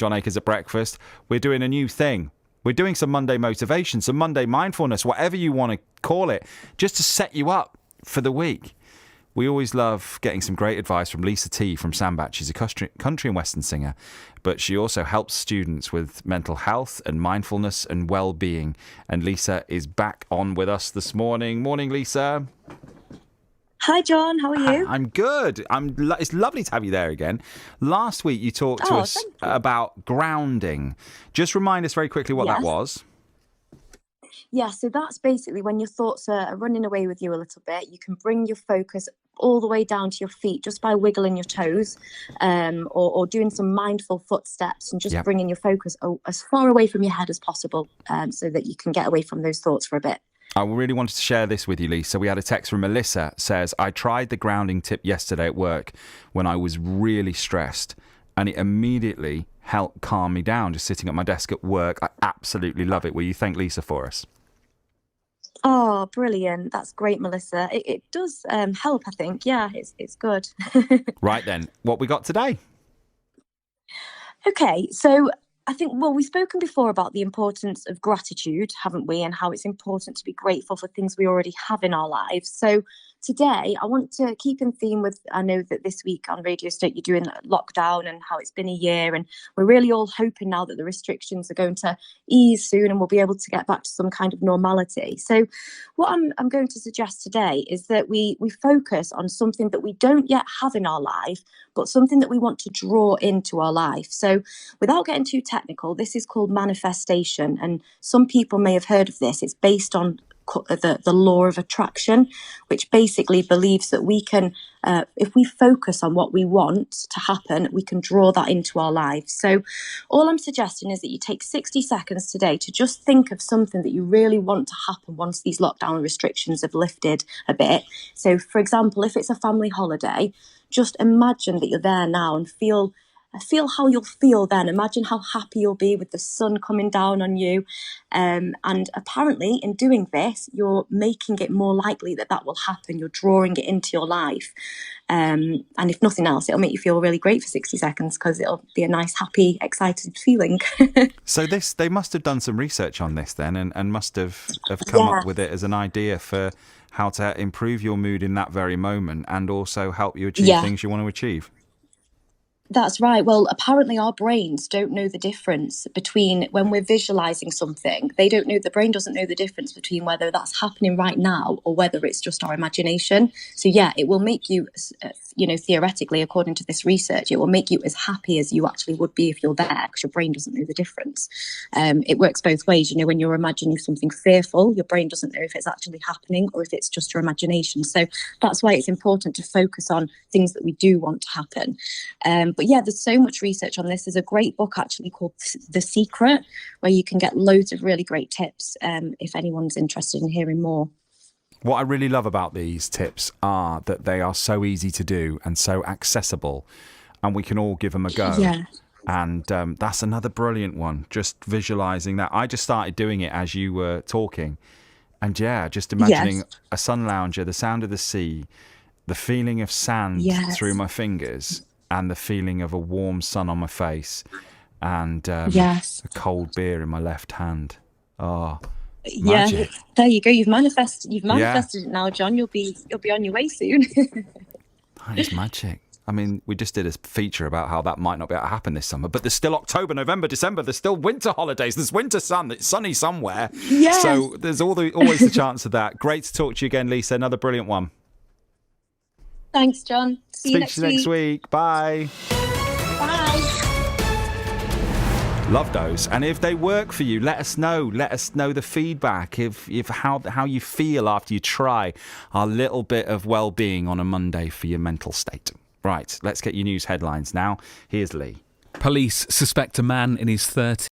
John Akers at Breakfast, we're doing a new thing. We're doing some Monday motivation, some Monday mindfulness, whatever you want to call it, just to set you up for the week. We always love getting some great advice from Lisa T from Sandbach. She's a country and western singer, but she also helps students with mental health and mindfulness and well-being. And Lisa is back on with us this morning. Morning, Lisa. Hi, John. How are you? I'm good. It's lovely to have you there again. Last week you talked to us about grounding. Just remind us very quickly what that was. Yeah, so that's basically when your thoughts are running away with you a little bit. You can bring your focus all the way down to your feet just by wiggling your toes, or doing some mindful footsteps and just bringing your focus as far away from your head as possible, so that you can get away from those thoughts for a bit. I really wanted to share this with you, Lisa. We had a text from Melissa, says, I tried the grounding tip yesterday at work when I was really stressed, and it immediately helped calm me down just sitting at my desk at work. I absolutely love it. Will you thank Lisa for us? Oh, brilliant. That's great, Melissa. It does help, I think. Yeah, it's good. Right then, what we got today? Okay, so I think, well, we've spoken before about the importance of gratitude, haven't we? And how it's important to be grateful for things we already have in our lives. So today, I want to keep in theme with, I know that this week on Radio State, you're doing lockdown and how it's been a year. And we're really all hoping now that the restrictions are going to ease soon and we'll be able to get back to some kind of normality. So what I'm going to suggest today is that we focus on something that we don't yet have in our life, but something that we want to draw into our life. So without getting too technical, this is called manifestation. And some people may have heard of this. It's based on the law of attraction, which basically believes that we can, if we focus on what we want to happen, we can draw that into our lives. So all I'm suggesting is that you take 60 seconds today to just think of something that you really want to happen once these lockdown restrictions have lifted a bit. So for example, if it's a family holiday, just imagine that you're there now and feel how you'll feel then. Imagine how happy you'll be with the sun coming down on you. And apparently in doing this, you're making it more likely that will happen. You're drawing it into your life. And if nothing else, it'll make you feel really great for 60 seconds because it'll be a nice, happy, excited feeling. So they must have done some research on this then and must have come up with it as an idea for how to improve your mood in that very moment and also help you achieve things you want to achieve. That's right. Well, apparently our brains don't know the difference between when we're visualizing something. The brain doesn't know the difference between whether that's happening right now or whether it's just our imagination. So yeah, it will make you, theoretically, according to this research, it will make you as happy as you actually would be if you're there because your brain doesn't know the difference. It works both ways. When you're imagining something fearful, your brain doesn't know if it's actually happening or if it's just your imagination. So that's why it's important to focus on things that we do want to happen. But yeah, there's so much research on this. There's a great book actually called The Secret, where you can get loads of really great tips if anyone's interested in hearing more. What I really love about these tips are that they are so easy to do and so accessible, and we can all give them a go. Yeah. And that's another brilliant one, just visualising that. I just started doing it as you were talking. And just imagining a sun lounger, the sound of the sea, the feeling of sand through my fingers, and the feeling of a warm sun on my face, and a cold beer in my left hand. Oh, magic. Yeah, there you go. You've manifested it now, John. You'll be on your way soon. That is magic. I mean, we just did a feature about how that might not be able to happen this summer, but there's still October, November, December. There's still winter holidays. There's winter sun. It's sunny somewhere. Yes. So there's always the chance of that. Great to talk to you again, Lisa. Another brilliant one. Thanks, John. See you next week. Bye. Bye. Love those. And if they work for you, let us know. Let us know the feedback. If how you feel after you try our little bit of well-being on a Monday for your mental state. Right, let's get your news headlines now. Here's Lee. Police suspect a man in his 30s